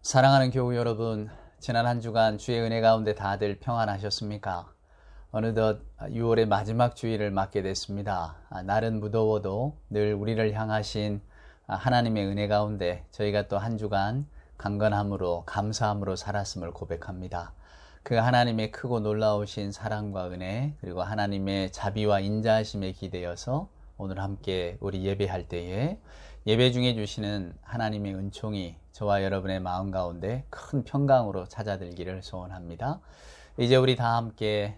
사랑하는 교우 여러분, 지난 한 주간 주의 은혜 가운데 다들 평안하셨습니까? 어느덧 6월의 마지막 주일을 맞게 됐습니다. 날은 무더워도 늘 우리를 향하신 하나님의 은혜 가운데 저희가 또 한 주간 강건함으로 감사함으로 살았음을 고백합니다. 그 하나님의 크고 놀라우신 사랑과 은혜, 그리고 하나님의 자비와 인자하심에 기대어서 오늘 함께 우리 예배할 때에 예배 중에 주시는 하나님의 은총이 저와 여러분의 마음 가운데 큰 평강으로 찾아들기를 소원합니다. 이제 우리 다 함께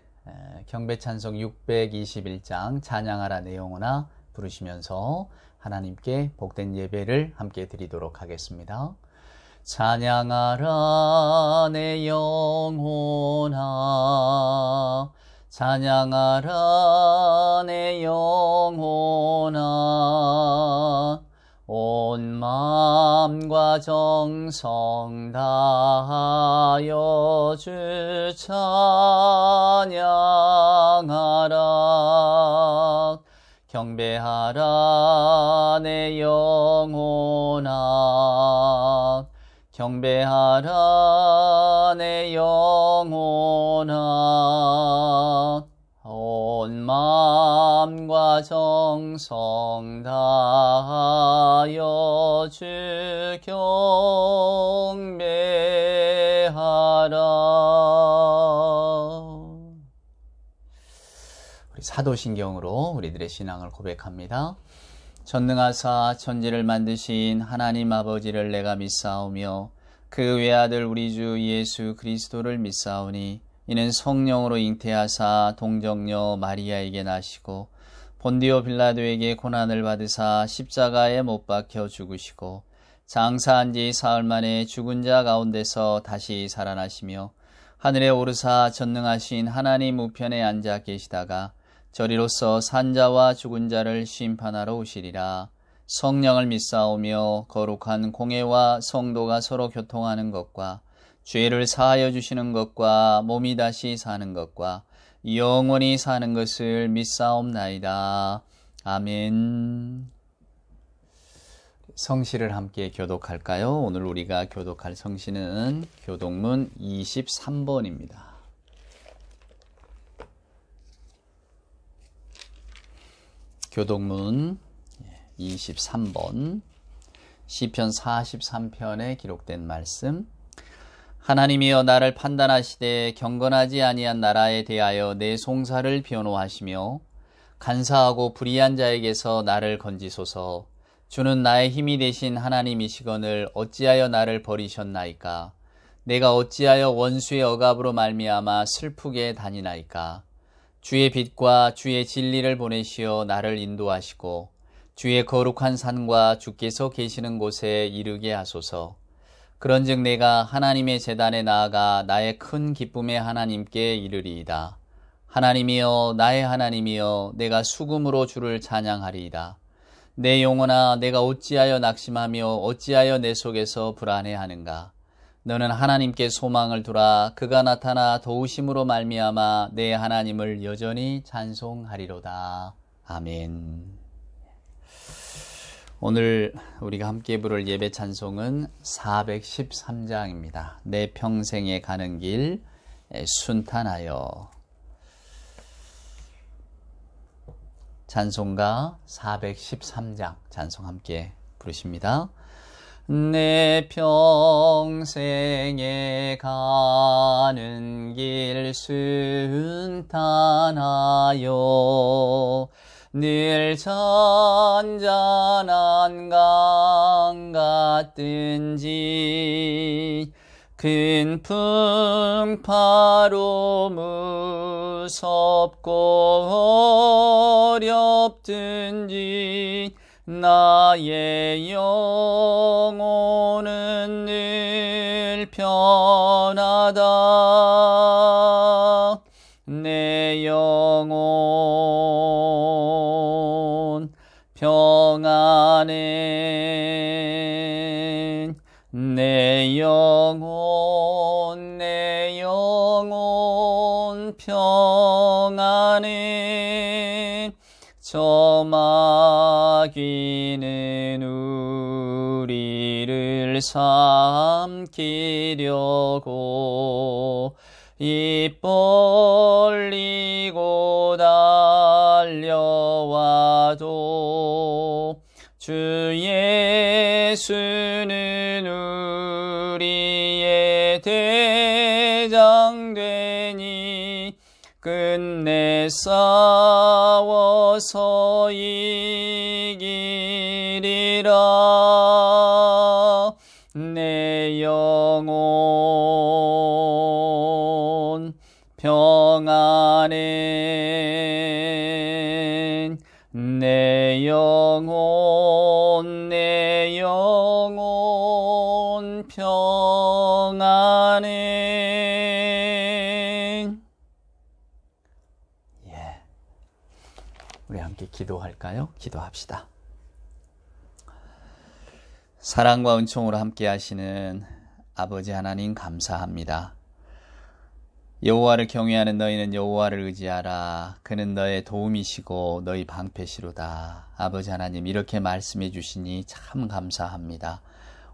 경배 찬송 621장 찬양하라 내 영혼아 부르시면서 하나님께 복된 예배를 함께 드리도록 하겠습니다. 찬양하라 내 영혼아, 찬양하라 내 영혼아, 온 마음과 정성 다하여 주 찬양하라. 경배하라 내 영혼아, 경배하라 내 영혼아, 온 마음과 정성 다하여 주 경배하라. 우리 사도신경으로 우리들의 신앙을 고백합니다. 전능하사 천지를 만드신 하나님 아버지를 내가 믿사오며 그 외아들 우리 주 예수 그리스도를 믿사오니 이는 성령으로 잉태하사 동정녀 마리아에게 나시고 본디오 빌라도에게 고난을 받으사 십자가에 못 박혀 죽으시고 장사한 지 사흘 만에 죽은 자 가운데서 다시 살아나시며 하늘에 오르사 전능하신 하나님 우편에 앉아 계시다가 저리로서 산자와 죽은 자를 심판하러 오시리라. 성령을 믿사오며 거룩한 공회와 성도가 서로 교통하는 것과 죄를 사하여 주시는 것과 몸이 다시 사는 것과 영원히 사는 것을 믿사옵나이다. 아멘. 성시를 함께 교독할까요? 오늘 우리가 교독할 성시는 교독문 23번입니다. 교독문 23번 시편 43편에 기록된 말씀. 하나님이여 나를 판단하시되 경건하지 아니한 나라에 대하여 내 송사를 변호하시며 간사하고 불의한 자에게서 나를 건지소서. 주는 나의 힘이 되신 하나님이시거늘 어찌하여 나를 버리셨나이까. 내가 어찌하여 원수의 억압으로 말미암아 슬프게 다니나이까. 주의 빛과 주의 진리를 보내시어 나를 인도하시고 주의 거룩한 산과 주께서 계시는 곳에 이르게 하소서. 그런즉 내가 하나님의 제단에 나아가 나의 큰 기쁨의 하나님께 이르리이다. 하나님이여 나의 하나님이여 내가 수금으로 주를 찬양하리이다. 내 영혼아 내가 어찌하여 낙심하며 어찌하여 내 속에서 불안해하는가. 너는 하나님께 소망을 두라. 그가 나타나 도우심으로 말미암아 내 하나님을 여전히 찬송하리로다. 아멘. 오늘 우리가 함께 부를 예배 찬송은 413장입니다. 내 평생에 가는 길 순탄하여. 찬송가 413장 찬송 함께 부르십니다. 내 평생에 가는 길 순탄하여 늘 잔잔한 강 같든지 큰 풍파로 무섭고 어렵든지 나의 영혼은 늘 편하다. 내 영혼 평안해. 내 영혼 평안해. 저 마귀는 우리를 주를 삼키려고 입 벌리고 달려와도 주 예수는 우리의 대장 되니 끝내 싸워서 이기리라. 내 영혼 평안해. 내 영혼 평안해. 우리 함께 기도할까요? 기도합시다. 사랑과 은총으로 함께 하시는 아버지 하나님 감사합니다. 여호와를 경외하는 너희는 여호와를 의지하라. 그는 너의 도움이시고 너희 방패시로다. 아버지 하나님, 이렇게 말씀해 주시니 참 감사합니다.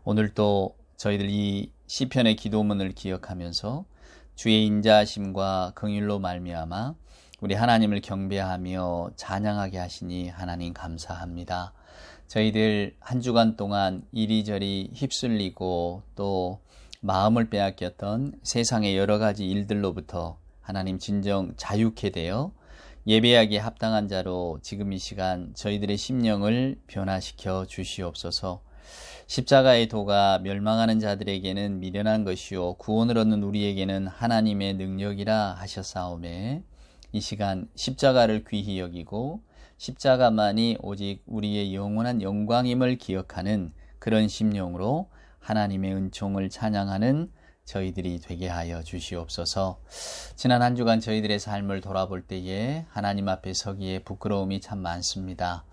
오늘도 저희들 이 시편의 기도문을 기억하면서 주의 인자하심과 긍휼로 말미암아 우리 하나님을 경배하며 찬양하게 하시니 하나님 감사합니다. 저희들 한 주간 동안 이리저리 휩쓸리고 또 마음을 빼앗겼던 세상의 여러 가지 일들로부터 하나님 진정 자유케 되어 예배하기에 합당한 자로 지금 이 시간 저희들의 심령을 변화시켜 주시옵소서. 십자가의 도가 멸망하는 자들에게는 미련한 것이요 구원을 얻는 우리에게는 하나님의 능력이라 하셨사오매, 이 시간 십자가를 귀히 여기고 십자가만이 오직 우리의 영원한 영광임을 기억하는 그런 심령으로 하나님의 은총을 찬양하는 저희들이 되게 하여 주시옵소서. 지난 한 주간 저희들의 삶을 돌아볼 때에 하나님 앞에 서기에 부끄러움이 참 많습니다.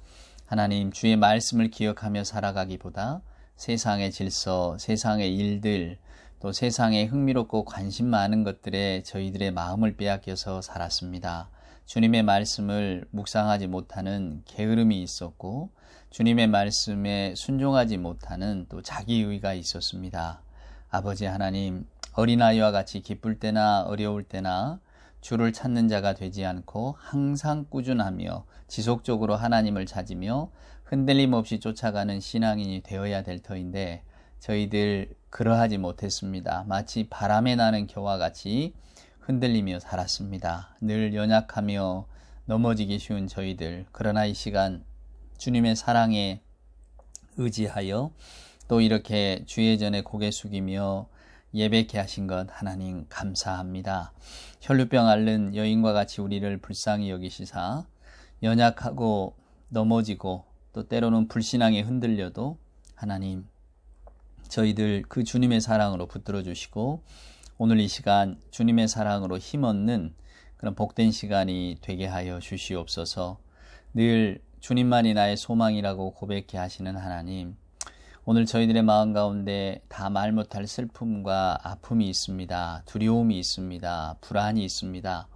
하나님, 주의 말씀을 기억하며 살아가기보다 세상의 질서, 세상의 일들, 또 세상에 흥미롭고 관심 많은 것들에 저희들의 마음을 빼앗겨서 살았습니다. 주님의 말씀을 묵상하지 못하는 게으름이 있었고 주님의 말씀에 순종하지 못하는 또 자기의가 있었습니다. 아버지 하나님, 어린아이와 같이 기쁠 때나 어려울 때나 주를 찾는 자가 되지 않고 항상 꾸준하며 지속적으로 하나님을 찾으며 흔들림 없이 쫓아가는 신앙인이 되어야 될 터인데 저희들 그러하지 못했습니다. 마치 바람에 나는 겨와 같이 흔들리며 살았습니다. 늘 연약하며 넘어지기 쉬운 저희들, 그러나 이 시간 주님의 사랑에 의지하여 또 이렇게 주의 전에 고개 숙이며 예배케 하신 것 하나님 감사합니다. 혈루병 앓는 여인과 같이 우리를 불쌍히 여기시사 연약하고 넘어지고 또 때로는 불신앙에 흔들려도 하나님 저희들 그 주님의 사랑으로 붙들어 주시고 오늘 이 시간 주님의 사랑으로 힘없는 그런 복된 시간이 되게 하여 주시옵소서. 늘 주님만이 나의 소망이라고 고백해 하시는 하나님, 오늘 저희들의 마음 가운데 다 말 못할 슬픔과 아픔이 있습니다. 두려움이 있습니다. 불안이 있습니다.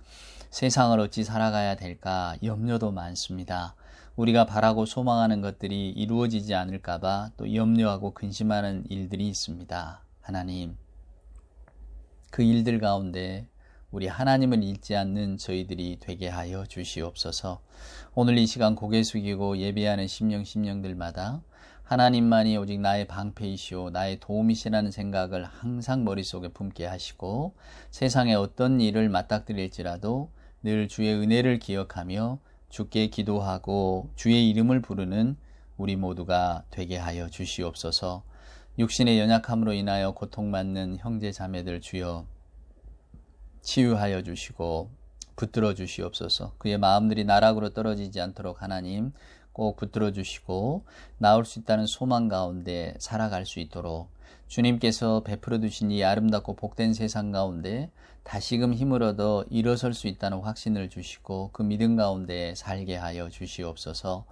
세상을 어찌 살아가야 될까 염려도 많습니다. 우리가 바라고 소망하는 것들이 이루어지지 않을까봐 또 염려하고 근심하는 일들이 있습니다. 하나님, 그 일들 가운데 우리 하나님을 잊지 않는 저희들이 되게 하여 주시옵소서. 오늘 이 시간 고개 숙이고 예배하는 심령들마다 하나님만이 오직 나의 방패이시오 나의 도움이시라는 생각을 항상 머릿속에 품게 하시고 세상에 어떤 일을 맞닥뜨릴지라도 늘 주의 은혜를 기억하며 주께 기도하고 주의 이름을 부르는 우리 모두가 되게 하여 주시옵소서. 육신의 연약함으로 인하여 고통받는 형제 자매들 주여 치유하여 주시고 붙들어 주시옵소서. 그의 마음들이 나락으로 떨어지지 않도록 하나님 꼭 붙들어 주시고 나올 수 있다는 소망 가운데 살아갈 수 있도록 주님께서 베풀어 주신 이 아름답고 복된 세상 가운데 다시금 힘을 얻어 일어설 수 있다는 확신을 주시고 그 믿음 가운데 살게 하여 주시옵소서.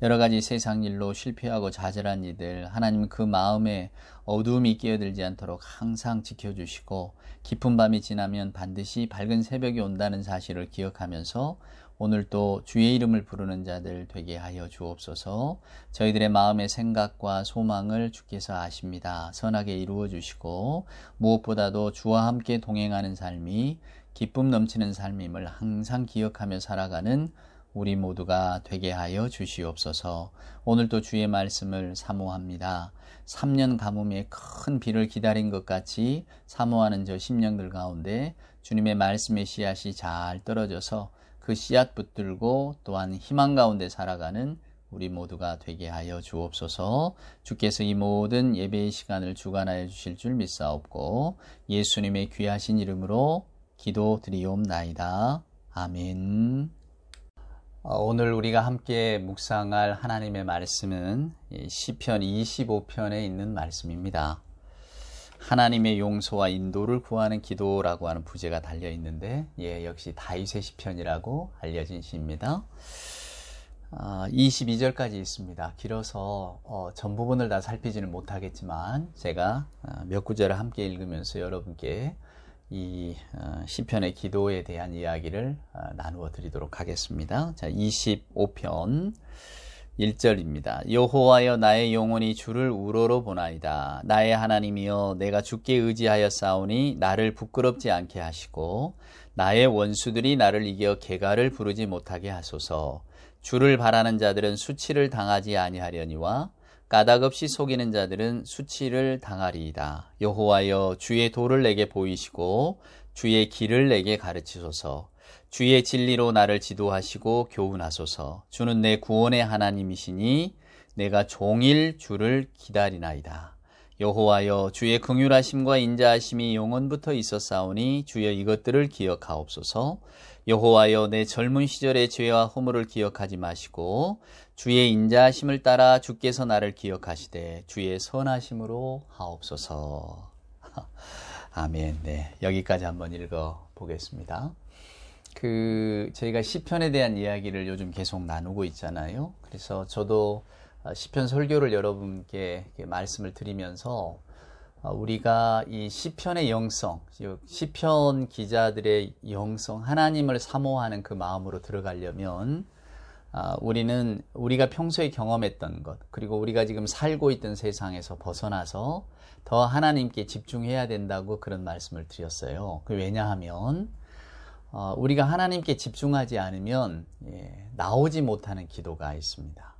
여러 가지 세상 일로 실패하고 좌절한 이들 하나님 그 마음에 어두움이 끼어들지 않도록 항상 지켜주시고 깊은 밤이 지나면 반드시 밝은 새벽이 온다는 사실을 기억하면서 오늘도 주의 이름을 부르는 자들 되게 하여 주옵소서. 저희들의 마음의 생각과 소망을 주께서 아십니다. 선하게 이루어 주시고 무엇보다도 주와 함께 동행하는 삶이 기쁨 넘치는 삶임을 항상 기억하며 살아가는 우리 모두가 되게 하여 주시옵소서. 오늘도 주의 말씀을 사모합니다. 3년 가뭄에 큰 비를 기다린 것 같이 사모하는 저 심령들 가운데 주님의 말씀의 씨앗이 잘 떨어져서 그 씨앗 붙들고 또한 희망 가운데 살아가는 우리 모두가 되게 하여 주옵소서. 주께서 이 모든 예배의 시간을 주관하여 주실 줄 믿사옵고 예수님의 귀하신 이름으로 기도드리옵나이다. 아멘. 오늘 우리가 함께 묵상할 하나님의 말씀은 시편 25편에 있는 말씀입니다. 하나님의 용서와 인도를 구하는 기도라고 하는 부제가 달려 있는데 역시 다윗의 시편이라고 알려진 시입니다. 22절까지 있습니다. 길어서 전 부분을 다 살피지는 못하겠지만 제가 몇 구절을 함께 읽으면서 여러분께 이 시편의 기도에 대한 이야기를 나누어 드리도록 하겠습니다. 자, 25편 1절입니다. 여호와여 나의 영혼이 주를 우러러 보나이다. 나의 하나님이여 내가 주께 의지하여 싸우니 나를 부끄럽지 않게 하시고 나의 원수들이 나를 이겨 개가를 부르지 못하게 하소서. 주를 바라는 자들은 수치를 당하지 아니하려니와 까닭없이 속이는 자들은 수치를 당하리이다. 여호와여 주의 도를 내게 보이시고 주의 길을 내게 가르치소서. 주의 진리로 나를 지도하시고 교훈하소서. 주는 내 구원의 하나님이시니 내가 종일 주를 기다리나이다. 여호와여 주의 긍휼하심과 인자하심이 영원부터 있었사오니 주여 이것들을 기억하옵소서. 여호와여 내 젊은 시절의 죄와 허물을 기억하지 마시고 주의 인자하심을 따라 주께서 나를 기억하시되 주의 선하심으로 하옵소서. 아멘. 네, 여기까지 한번 읽어 보겠습니다. 저희가 시편에 대한 이야기를 요즘 계속 나누고 있잖아요. 그래서 저도 시편 설교를 여러분께 말씀을 드리면서 우리가 이 시편의 영성, 시편 기자들의 영성, 하나님을 사모하는 그 마음으로 들어가려면 우리가 평소에 경험했던 것, 그리고 우리가 지금 살고 있던 세상에서 벗어나서 더 하나님께 집중해야 된다고 그런 말씀을 드렸어요. 왜냐하면 우리가 하나님께 집중하지 않으면 나오지 못하는 기도가 있습니다.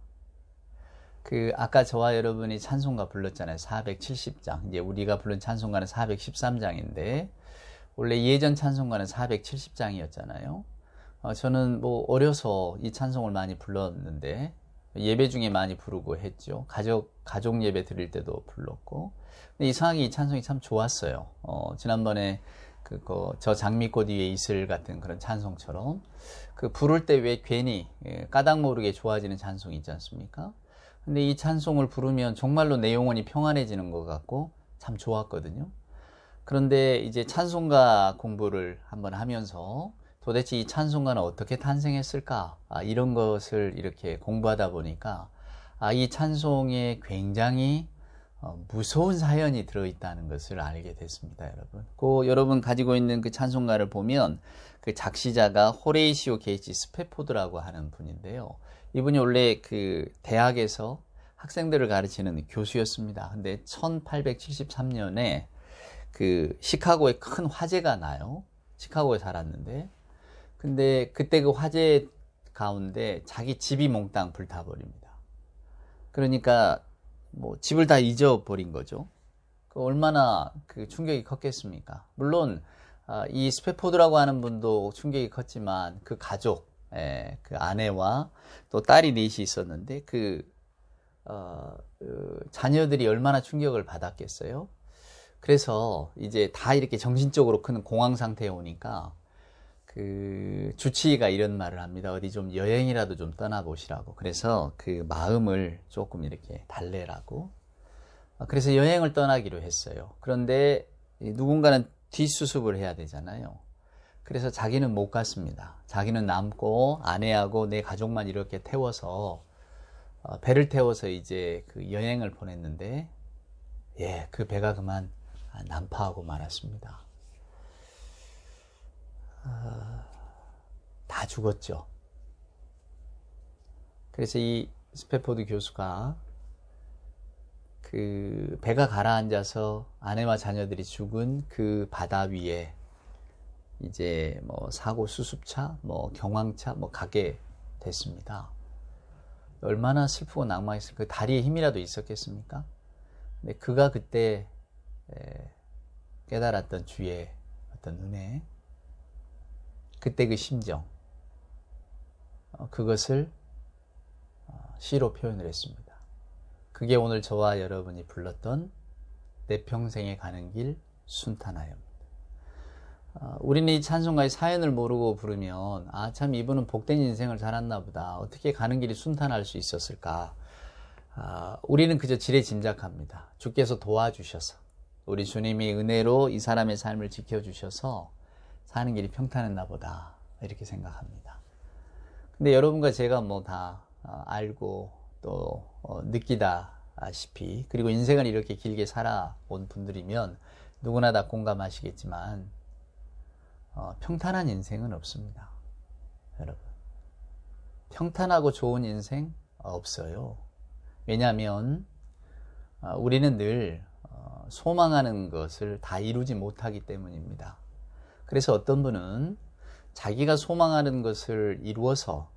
아까 저와 여러분이 찬송가 불렀잖아요. 470장. 이제 우리가 부른 찬송가는 413장인데 원래 예전 찬송가는 470장이었잖아요. 저는 어려서 이 찬송을 많이 불렀는데 예배 중에 많이 부르고 했죠. 가족 예배 드릴 때도 불렀고. 근데 이상하게 이 찬송이 참 좋았어요. 지난번에 저 장미꽃 위에 이슬 같은 그런 찬송처럼 부를 때 왜 괜히 까닭 모르게 좋아지는 찬송이 있지 않습니까? 근데 이 찬송을 부르면 정말로 내 영혼이 평안해지는 것 같고 참 좋았거든요. 그런데 이제 찬송가 공부를 한번 하면서 도대체 이 찬송가는 어떻게 탄생했을까? 이런 것을 이렇게 공부하다 보니까 이 찬송에 굉장히 무서운 사연이 들어있다는 것을 알게 됐습니다, 여러분. 여러분 가지고 있는 그 찬송가를 보면 그 작시자가 호레이시오 게이지 스패포드라고 하는 분인데요. 이분이 원래 대학에서 학생들을 가르치는 교수였습니다. 근데 1873년에 시카고에 큰 화재가 나요. 시카고에 살았는데. 근데 그때 그 화재 가운데 자기 집이 몽땅 불타버립니다. 그러니까 집을 다 잊어버린 거죠. 얼마나 충격이 컸겠습니까? 물론 이 스패포드라고 하는 분도 충격이 컸지만 그 가족, 그 아내와 또 딸이 넷이 있었는데 자녀들이 얼마나 충격을 받았겠어요? 그래서 이제 다 이렇게 정신적으로 큰 공황 상태에 오니까 주치의가 이런 말을 합니다. 어디 좀 여행이라도 좀 떠나보시라고. 그래서 마음을 조금 이렇게 달래라고. 그래서 여행을 떠나기로 했어요. 그런데 누군가는 뒷수습을 해야 되잖아요. 그래서 자기는 못 갔습니다. 자기는 남고 아내하고 내 가족만 이렇게 태워서 배를 태워서 이제 여행을 보냈는데 그 배가 그만 난파하고 말았습니다. 다 죽었죠. 그래서 이 스패포드 교수가 그 배가 가라앉아서 아내와 자녀들이 죽은 그 바다 위에 이제 뭐 사고 수습차, 뭐 경황차 뭐 가게 됐습니다. 얼마나 슬프고 낭망했을까. 그 다리에 힘이라도 있었겠습니까? 근데 그가 그때 깨달았던 주의 어떤 은혜, 그때 그 심정, 그것을 시로 표현을 했습니다. 그게 오늘 저와 여러분이 불렀던 내 평생에 가는 길 순탄하여입니다. 우리는 이 찬송가의 사연을 모르고 부르면 아, 참 이분은 복된 인생을 살았나 보다. 어떻게 가는 길이 순탄할 수 있었을까? 우리는 그저 지레짐작합니다. 주께서 도와주셔서, 우리 주님이 은혜로 이 사람의 삶을 지켜주셔서 사는 길이 평탄했나 보다, 이렇게 생각합니다. 근데 여러분과 제가 뭐 다 알고 또 느끼다시피, 그리고 인생을 이렇게 길게 살아온 분들이면 누구나 다 공감하시겠지만 평탄한 인생은 없습니다. 여러분, 평탄하고 좋은 인생 없어요. 왜냐하면 우리는 늘 소망하는 것을 다 이루지 못하기 때문입니다. 그래서 어떤 분은 자기가 소망하는 것을 이루어서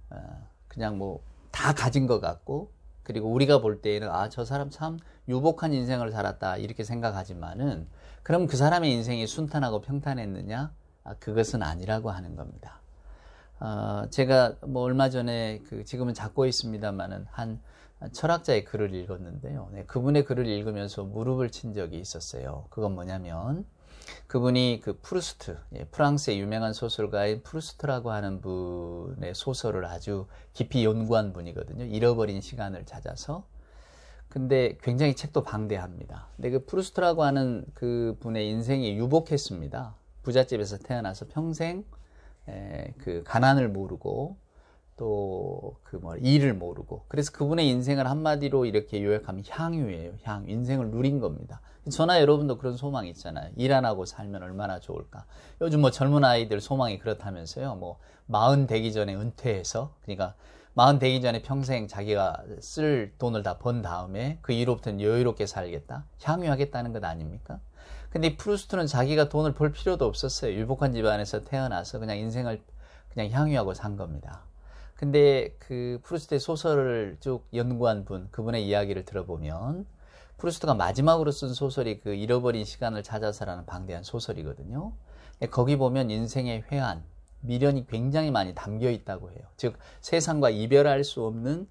그냥 뭐 다 가진 것 같고, 그리고 우리가 볼 때에는 아, 저 사람 참 유복한 인생을 살았다, 이렇게 생각하지만은 그럼 그 사람의 인생이 순탄하고 평탄했느냐? 그것은 아니라고 하는 겁니다. 제가 뭐 얼마 전에 지금은 작고 있습니다만은 한 철학자의 글을 읽었는데요. 네, 그분의 글을 읽으면서 무릎을 친 적이 있었어요. 그건 뭐냐면 그분이 그 프루스트, 프랑스의 유명한 소설가인 프루스트라고 하는 분의 소설을 아주 깊이 연구한 분이거든요. 잃어버린 시간을 찾아서. 근데 굉장히 책도 방대합니다. 근데 그 프루스트라고 하는 그 분의 인생이 유복했습니다. 부잣집에서 태어나서 평생 그 가난을 모르고 또 일을 모르고, 그래서 그분의 인생을 한마디로 이렇게 요약하면 향유예요. 향, 인생을 누린 겁니다. 저나 여러분도 그런 소망이 있잖아요. 일 안 하고 살면 얼마나 좋을까. 요즘 뭐 젊은 아이들 소망이 그렇다면서요. 뭐 40 되기 전에 은퇴해서, 그러니까 40 되기 전에 평생 자기가 쓸 돈을 다 번 다음에 그 이후로부터는 여유롭게 살겠다, 향유하겠다는 것 아닙니까? 근데 이 프루스트는 자기가 돈을 벌 필요도 없었어요. 유복한 집안에서 태어나서 그냥 인생을 그냥 향유하고 산 겁니다. 근데 그 프루스트의 소설을 쭉 연구한 분, 그분의 이야기를 들어보면 프루스트가 마지막으로 쓴 소설이 그 잃어버린 시간을 찾아서라는 방대한 소설이거든요. 거기 보면 인생의 회한, 미련이 굉장히 많이 담겨 있다고 해요. 즉 세상과 이별할 수 없는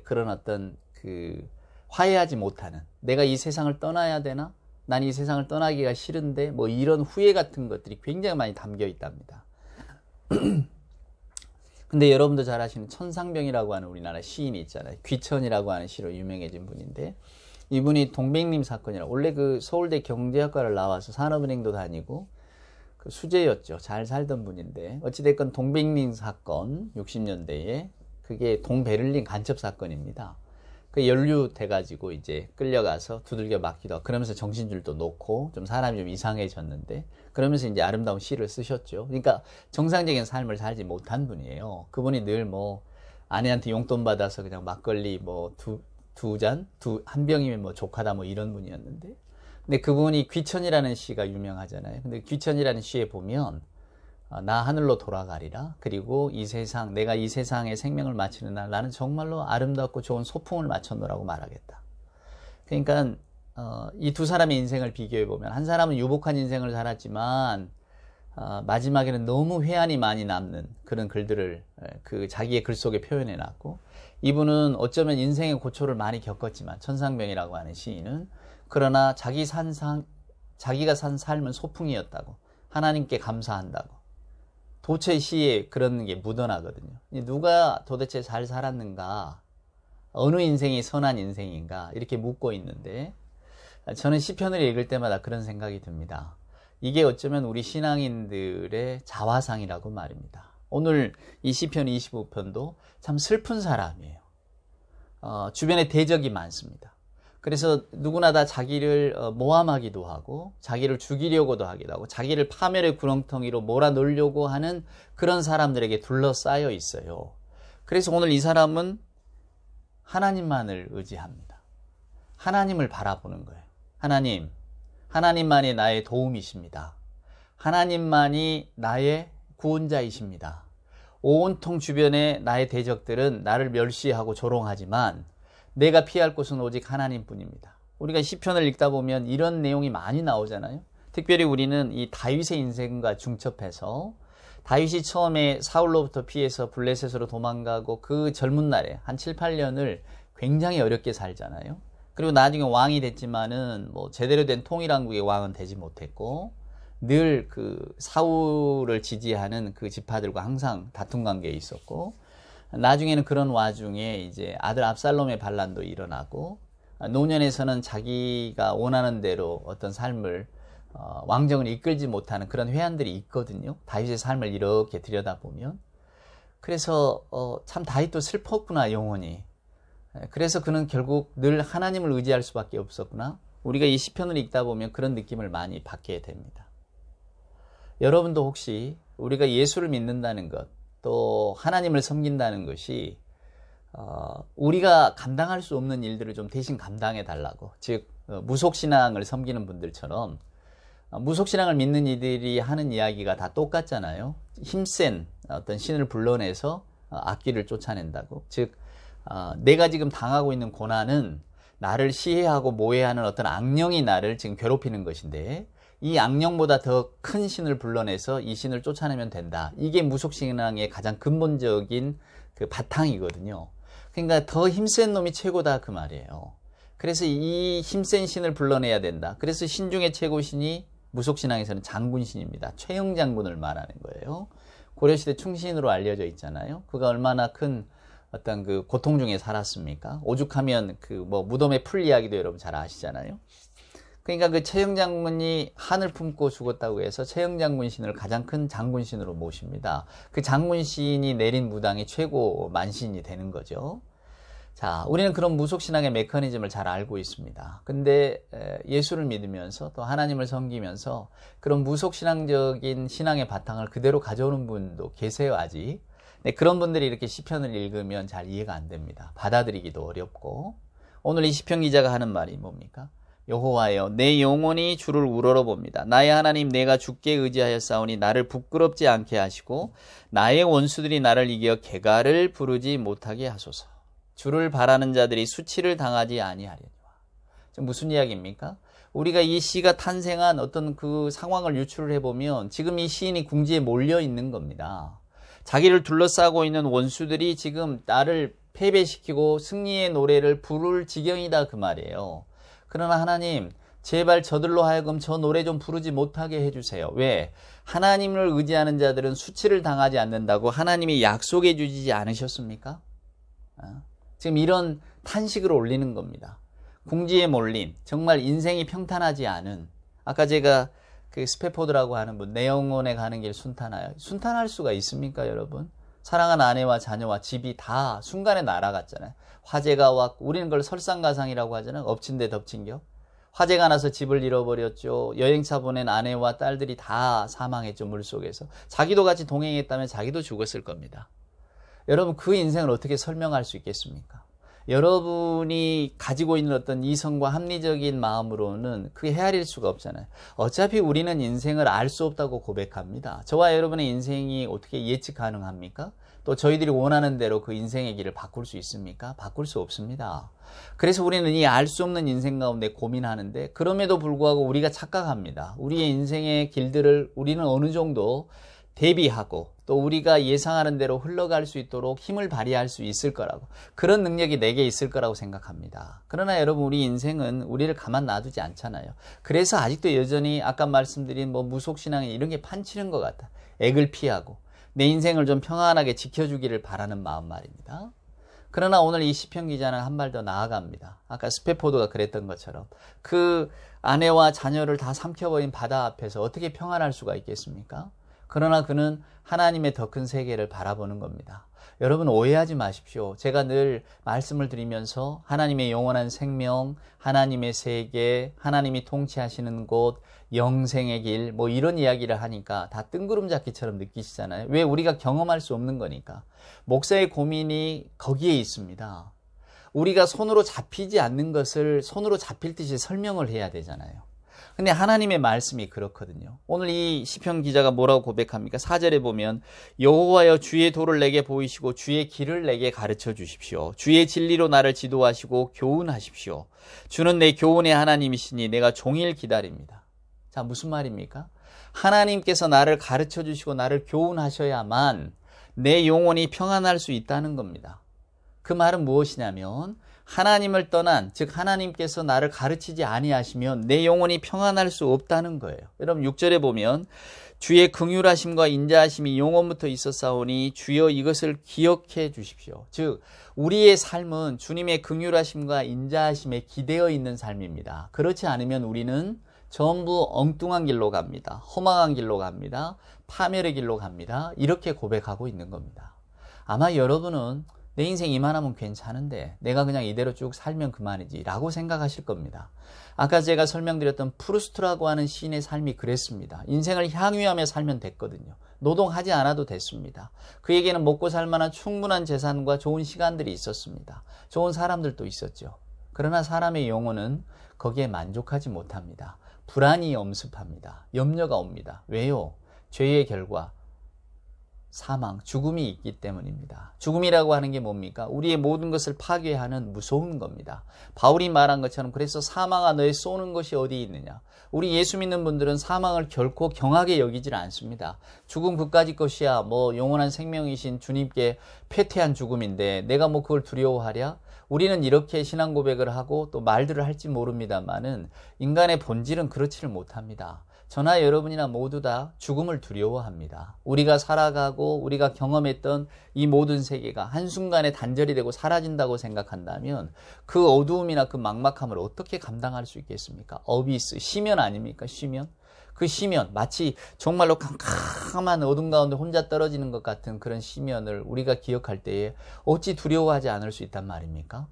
그런 어떤 화해하지 못하는, 내가 이 세상을 떠나야 되나? 난 이 세상을 떠나기가 싫은데, 뭐 이런 후회 같은 것들이 굉장히 많이 담겨 있답니다. 근데 여러분도 잘 아시는 천상병이라고 하는 우리나라 시인이 있잖아요. 귀천이라고 하는 시로 유명해진 분인데, 이분이 동백님 사건이라, 원래 그 서울대 경제학과를 나와서 산업은행도 다니고 그 수재였죠. 잘 살던 분인데, 어찌됐건 동백님 사건 60년대에 그게 동베를린 간첩 사건입니다. 그 연루돼가지고 이제 끌려가서 두들겨 맞기도 하고, 그러면서 정신줄도 놓고 좀 사람이 좀 이상해졌는데, 그러면서 이제 아름다운 시를 쓰셨죠. 그러니까 정상적인 삶을 살지 못한 분이에요. 그분이 늘 뭐 아내한테 용돈 받아서 그냥 막걸리 뭐 한 병이면 뭐 족하다 뭐 이런 분이었는데, 근데 그분이 귀천이라는 시가 유명하잖아요. 근데 귀천이라는 시에 보면 나 하늘로 돌아가리라, 그리고 이 세상, 내가 이 세상에 생명을 마치는 날 나는 정말로 아름답고 좋은 소풍을 마쳤노라고 말하겠다. 그러니까 이 두 사람의 인생을 비교해 보면, 한 사람은 유복한 인생을 살았지만 마지막에는 너무 회한이 많이 남는 그런 글들을 자기의 글 속에 표현해 놨고, 이분은 어쩌면 인생의 고초를 많이 겪었지만, 천상병이라고 하는 시인은, 그러나 자기가 산 삶은 소풍이었다고, 하나님께 감사한다고, 도처의 시에 그런 게 묻어나거든요. 누가 도대체 잘 살았는가, 어느 인생이 선한 인생인가, 이렇게 묻고 있는데, 저는 시편을 읽을 때마다 그런 생각이 듭니다. 이게 어쩌면 우리 신앙인들의 자화상이라고 말입니다. 오늘 이 시편 25편도 참 슬픈 사람이에요. 주변에 대적이 많습니다. 그래서 누구나 다 자기를 모함하기도 하고, 자기를 죽이려고도 하기도 하고, 자기를 파멸의 구렁텅이로 몰아넣으려고 하는 그런 사람들에게 둘러싸여 있어요. 그래서 오늘 이 사람은 하나님만을 의지합니다. 하나님을 바라보는 거예요. 하나님만이 나의 도움이십니다. 하나님만이 나의 구원자이십니다. 온통 주변에 나의 대적들은 나를 멸시하고 조롱하지만 내가 피할 곳은 오직 하나님뿐입니다. 우리가 시편을 읽다 보면 이런 내용이 많이 나오잖아요. 특별히 우리는 이 다윗의 인생과 중첩해서 다윗이 처음에 사울로부터 피해서 블레셋으로 도망가고 그 젊은 날에 한 7, 8년을 굉장히 어렵게 살잖아요. 그리고 나중에 왕이 됐지만은 뭐 제대로 된 통일왕국의 왕은 되지 못했고 늘 그 사울을 지지하는 그 지파들과 항상 다툼 관계에 있었고 나중에는 그런 와중에 이제 아들 압살롬의 반란도 일어나고 노년에서는 자기가 원하는 대로 어떤 삶을 왕정을 이끌지 못하는 그런 회한들이 있거든요. 다윗의 삶을 이렇게 들여다보면. 그래서 참 다윗도 슬펐구나 영혼이. 그래서 그는 결국 늘 하나님을 의지할 수밖에 없었구나. 우리가 이 시편을 읽다 보면 그런 느낌을 많이 받게 됩니다. 여러분도 혹시 우리가 예수를 믿는다는 것, 또 하나님을 섬긴다는 것이 우리가 감당할 수 없는 일들을 좀 대신 감당해 달라고, 즉 무속신앙을 섬기는 분들처럼 무속신앙을 믿는 이들이 하는 이야기가 다 똑같잖아요. 힘센 어떤 신을 불러내서 악귀를 쫓아낸다고. 즉 내가 지금 당하고 있는 고난은 나를 시해하고 모해하는 어떤 악령이 나를 지금 괴롭히는 것인데 이 악령보다 더 큰 신을 불러내서 이 신을 쫓아내면 된다. 이게 무속신앙의 가장 근본적인 그 바탕이거든요. 그러니까 더 힘센 놈이 최고다 그 말이에요. 그래서 이 힘센 신을 불러내야 된다. 그래서 신 중에 최고신이 무속신앙에서는 장군신입니다. 최영 장군을 말하는 거예요. 고려시대 충신으로 알려져 있잖아요. 그가 얼마나 큰 어떤 그 고통 중에 살았습니까? 오죽하면 그 뭐 무덤의 풀 이야기도 여러분 잘 아시잖아요. 그러니까 그 최영 장군이 한을 품고 죽었다고 해서 최영 장군신을 가장 큰 장군신으로 모십니다. 그 장군신이 내린 무당이 최고 만신이 되는 거죠. 자, 우리는 그런 무속신앙의 메커니즘을 잘 알고 있습니다. 근데 예수를 믿으면서 또 하나님을 섬기면서 그런 무속신앙적인 신앙의 바탕을 그대로 가져오는 분도 계세요, 아직. 네, 그런 분들이 이렇게 시편을 읽으면 잘 이해가 안 됩니다. 받아들이기도 어렵고. 오늘 이 시편 기자가 하는 말이 뭡니까? 여호와여, 내 영혼이 주를 우러러봅니다. 나의 하나님, 내가 주께 의지하였사오니 나를 부끄럽지 않게 하시고 나의 원수들이 나를 이겨 개가를 부르지 못하게 하소서. 주를 바라는 자들이 수치를 당하지 아니하려니와. 지금 무슨 이야기입니까? 우리가 이 시가 탄생한 어떤 그 상황을 유출을 해보면 지금 이 시인이 궁지에 몰려 있는 겁니다. 자기를 둘러싸고 있는 원수들이 지금 나를 패배시키고 승리의 노래를 부를 지경이다 그 말이에요. 그러나 하나님, 제발 저들로 하여금 저 노래 좀 부르지 못하게 해주세요. 왜? 하나님을 의지하는 자들은 수치를 당하지 않는다고 하나님이 약속해 주지 않으셨습니까? 지금 이런 탄식을 올리는 겁니다. 궁지에 몰린, 정말 인생이 평탄하지 않은, 아까 제가 그 스페포드라고 하는 분, 내 영혼에 가는 길 순탄하여. 순탄할 수가 있습니까, 여러분? 사랑하는 아내와 자녀와 집이 다 순간에 날아갔잖아요. 화재가 왔고, 우리는 그걸 설상가상이라고 하잖아요. 엎친 데 덮친 격. 화재가 나서 집을 잃어버렸죠. 여행차 보낸 아내와 딸들이 다 사망했죠, 물속에서. 자기도 같이 동행했다면 자기도 죽었을 겁니다. 여러분, 그 인생을 어떻게 설명할 수 있겠습니까? 여러분이 가지고 있는 어떤 이성과 합리적인 마음으로는 그게 헤아릴 수가 없잖아요. 어차피 우리는 인생을 알 수 없다고 고백합니다. 저와 여러분의 인생이 어떻게 예측 가능합니까? 또 저희들이 원하는 대로 그 인생의 길을 바꿀 수 있습니까? 바꿀 수 없습니다. 그래서 우리는 이 알 수 없는 인생 가운데 고민하는데 그럼에도 불구하고 우리가 착각합니다. 우리의 인생의 길들을 우리는 어느 정도 대비하고 또 우리가 예상하는 대로 흘러갈 수 있도록 힘을 발휘할 수 있을 거라고, 그런 능력이 내게 있을 거라고 생각합니다. 그러나 여러분, 우리 인생은 우리를 가만 놔두지 않잖아요. 그래서 아직도 여전히 아까 말씀드린 뭐 무속신앙이 이런 게 판치는 것 같아. 액을 피하고 내 인생을 좀 평안하게 지켜주기를 바라는 마음 말입니다. 그러나 오늘 이 시편 기자는 한 발 더 나아갑니다. 아까 스페포드가 그랬던 것처럼 그 아내와 자녀를 다 삼켜버린 바다 앞에서 어떻게 평안할 수가 있겠습니까? 그러나 그는 하나님의 더 큰 세계를 바라보는 겁니다. 여러분, 오해하지 마십시오. 제가 늘 말씀을 드리면서 하나님의 영원한 생명, 하나님의 세계, 하나님이 통치하시는 곳, 영생의 길, 뭐 이런 이야기를 하니까 다 뜬구름 잡기처럼 느끼시잖아요. 왜? 우리가 경험할 수 없는 거니까. 목사의 고민이 거기에 있습니다. 우리가 손으로 잡히지 않는 것을 손으로 잡힐 듯이 설명을 해야 되잖아요. 근데 하나님의 말씀이 그렇거든요. 오늘 이 시편 기자가 뭐라고 고백합니까? 4절에 보면 여호와여 주의 도를 내게 보이시고 주의 길을 내게 가르쳐 주십시오. 주의 진리로 나를 지도하시고 교훈하십시오. 주는 내 교훈의 하나님이시니 내가 종일 기다립니다. 자, 무슨 말입니까? 하나님께서 나를 가르쳐 주시고 나를 교훈하셔야만 내 영혼이 평안할 수 있다는 겁니다. 그 말은 무엇이냐면 하나님을 떠난, 즉 하나님께서 나를 가르치지 아니하시면 내 영혼이 평안할 수 없다는 거예요. 여러분 6절에 보면 주의 긍휼하심과 인자하심이 영원부터 있었사오니 주여 이것을 기억해 주십시오. 즉 우리의 삶은 주님의 긍휼하심과 인자하심에 기대어 있는 삶입니다. 그렇지 않으면 우리는 전부 엉뚱한 길로 갑니다. 허망한 길로 갑니다. 파멸의 길로 갑니다. 이렇게 고백하고 있는 겁니다. 아마 여러분은 내 인생 이만하면 괜찮은데 내가 그냥 이대로 쭉 살면 그만이지 라고 생각하실 겁니다. 아까 제가 설명드렸던 프루스트라고 하는 시인의 삶이 그랬습니다. 인생을 향유하며 살면 됐거든요. 노동하지 않아도 됐습니다. 그에게는 먹고 살 만한 충분한 재산과 좋은 시간들이 있었습니다. 좋은 사람들도 있었죠. 그러나 사람의 영혼은 거기에 만족하지 못합니다. 불안이 엄습합니다. 염려가 옵니다. 왜요? 죄의 결과 사망, 죽음이 있기 때문입니다. 죽음이라고 하는 게 뭡니까? 우리의 모든 것을 파괴하는 무서운 겁니다. 바울이 말한 것처럼 그래서 사망아 너의 쏘는 것이 어디 있느냐? 우리 예수 믿는 분들은 사망을 결코 경하게 여기질 않습니다. 죽음 그까짓 것이야 영원한 생명이신 주님께 패퇴한 죽음인데 내가 그걸 두려워하랴? 우리는 이렇게 신앙 고백을 하고 또 말들을 할지 모릅니다만은 인간의 본질은 그렇지를 못합니다. 저나 여러분이나 모두 다 죽음을 두려워합니다. 우리가 살아가고 우리가 경험했던 이 모든 세계가 한순간에 단절이 되고 사라진다고 생각한다면 그 어두움이나 그 막막함을 어떻게 감당할 수 있겠습니까? 어비스, 심연 아닙니까? 심연? 그 심연, 마치 정말로 캄캄한 어둠 가운데 혼자 떨어지는 것 같은 그런 심연을 우리가 기억할 때에 어찌 두려워하지 않을 수 있단 말입니까?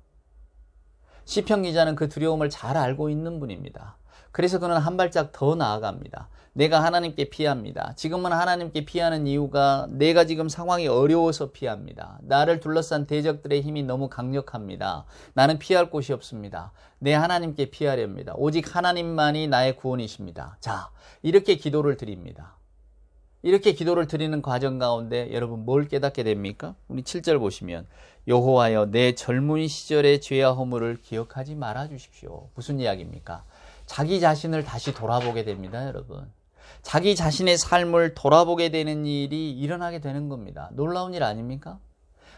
시편 기자는 그 두려움을 잘 알고 있는 분입니다. 그래서 그는 한 발짝 더 나아갑니다. 내가 하나님께 피합니다. 지금은 하나님께 피하는 이유가 내가 지금 상황이 어려워서 피합니다. 나를 둘러싼 대적들의 힘이 너무 강력합니다. 나는 피할 곳이 없습니다. 내 하나님께 피하렵니다. 오직 하나님만이 나의 구원이십니다. 자, 이렇게 기도를 드립니다. 이렇게 기도를 드리는 과정 가운데 여러분 뭘 깨닫게 됩니까? 우리 7절 보시면 여호와여 내 젊은 시절의 죄와 허물을 기억하지 말아 주십시오. 무슨 이야기입니까? 자기 자신을 다시 돌아보게 됩니다, 여러분. 자기 자신의 삶을 돌아보게 되는 일이 일어나게 되는 겁니다. 놀라운 일 아닙니까?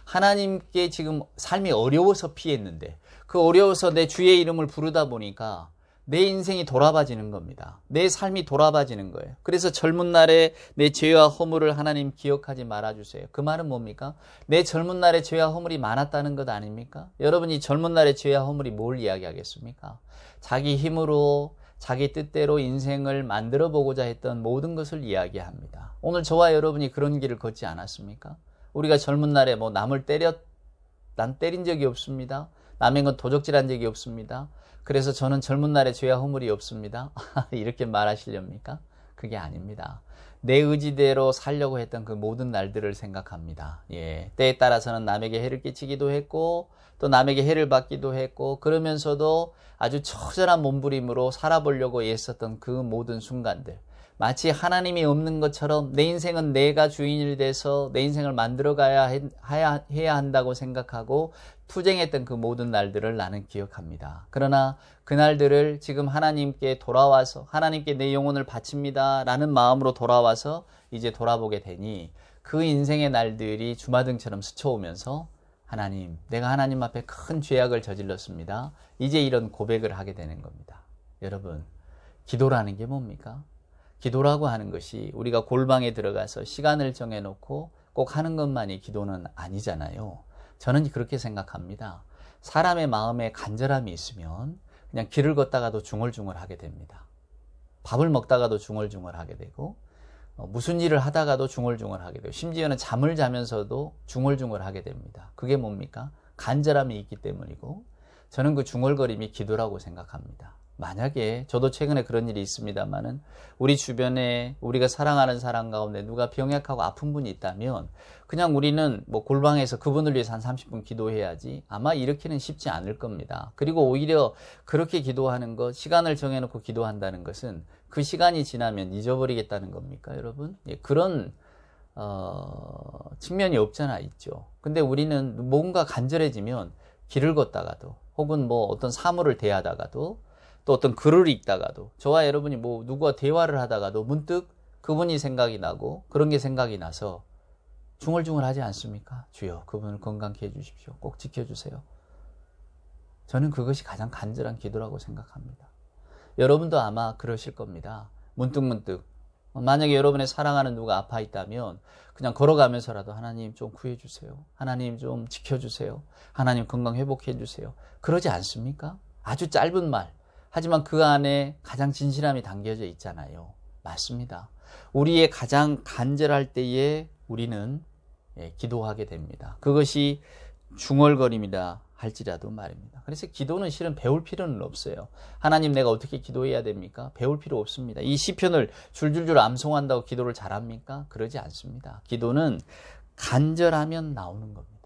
하나님께 지금 삶이 어려워서 피했는데 그 어려워서 내 주의 이름을 부르다 보니까 내 인생이 돌아봐지는 겁니다. 내 삶이 돌아봐지는 거예요. 그래서 젊은 날에 내 죄와 허물을 하나님 기억하지 말아주세요. 그 말은 뭡니까? 내 젊은 날에 죄와 허물이 많았다는 것 아닙니까? 여러분이 젊은 날에 죄와 허물이 뭘 이야기하겠습니까? 자기 힘으로 자기 뜻대로 인생을 만들어 보고자 했던 모든 것을 이야기합니다. 오늘 저와 여러분이 그런 길을 걷지 않았습니까? 우리가 젊은 날에 남을 난 때린 적이 없습니다. 남의 건 도적질한 적이 없습니다. 그래서 저는 젊은 날에 죄와 허물이 없습니다. 이렇게 말하시렵니까? 그게 아닙니다. 내 의지대로 살려고 했던 그 모든 날들을 생각합니다. 때에 따라서는 남에게 해를 끼치기도 했고 또 남에게 해를 받기도 했고 그러면서도 아주 처절한 몸부림으로 살아보려고 애썼던 그 모든 순간들, 마치 하나님이 없는 것처럼 내 인생은 내가 주인이 돼서 내 인생을 만들어가야 해야 한다고 생각하고 투쟁했던 그 모든 날들을 나는 기억합니다. 그러나 그 날들을 지금 하나님께 돌아와서 하나님께 내 영혼을 바칩니다 라는 마음으로 돌아와서 이제 돌아보게 되니 그 인생의 날들이 주마등처럼 스쳐오면서 하나님, 내가 하나님 앞에 큰 죄악을 저질렀습니다. 이제 이런 고백을 하게 되는 겁니다. 여러분, 기도라는 게 뭡니까? 기도라고 하는 것이 우리가 골방에 들어가서 시간을 정해놓고 꼭 하는 것만이 기도는 아니잖아요. 저는 그렇게 생각합니다. 사람의 마음에 간절함이 있으면 그냥 길을 걷다가도 중얼중얼 하게 됩니다. 밥을 먹다가도 중얼중얼 하게 되고 무슨 일을 하다가도 중얼중얼 하게 되고 심지어는 잠을 자면서도 중얼중얼 하게 됩니다. 그게 뭡니까? 간절함이 있기 때문이고 저는 그 중얼거림이 기도라고 생각합니다. 만약에 저도 최근에 그런 일이 있습니다만은 우리 주변에 우리가 사랑하는 사람 가운데 누가 병약하고 아픈 분이 있다면 그냥 우리는 뭐 골방에서 그분을 위해서 한 30분 기도해야지 아마 이렇게는 쉽지 않을 겁니다. 그리고 오히려 그렇게 기도하는 것, 시간을 정해놓고 기도한다는 것은 그 시간이 지나면 잊어버리겠다는 겁니까, 여러분? 예, 그런 측면이 없잖아 있죠. 근데 우리는 뭔가 간절해지면 길을 걷다가도 혹은 뭐 어떤 사물을 대하다가도 또 어떤 글을 읽다가도 저와 여러분이 뭐 누구와 대화를 하다가도 문득 그분이 생각이 나고 그런 게 생각이 나서 중얼중얼하지 않습니까? 주여 그분을 건강케 해주십시오. 꼭 지켜주세요. 저는 그것이 가장 간절한 기도라고 생각합니다. 여러분도 아마 그러실 겁니다. 문득문득 만약에 여러분의 사랑하는 누가 아파 있다면 그냥 걸어가면서라도 하나님 좀 구해주세요. 하나님 좀 지켜주세요. 하나님 건강 회복해 주세요. 그러지 않습니까? 아주 짧은 말. 하지만 그 안에 가장 진실함이 담겨져 있잖아요. 맞습니다. 우리의 가장 간절할 때에 우리는 기도하게 됩니다. 그것이 중얼거림이다 할지라도 말입니다. 그래서 기도는 실은 배울 필요는 없어요. 하나님 내가 어떻게 기도해야 됩니까? 배울 필요 없습니다. 이 시편을 줄줄줄 암송한다고 기도를 잘합니까? 그러지 않습니다. 기도는 간절하면 나오는 겁니다.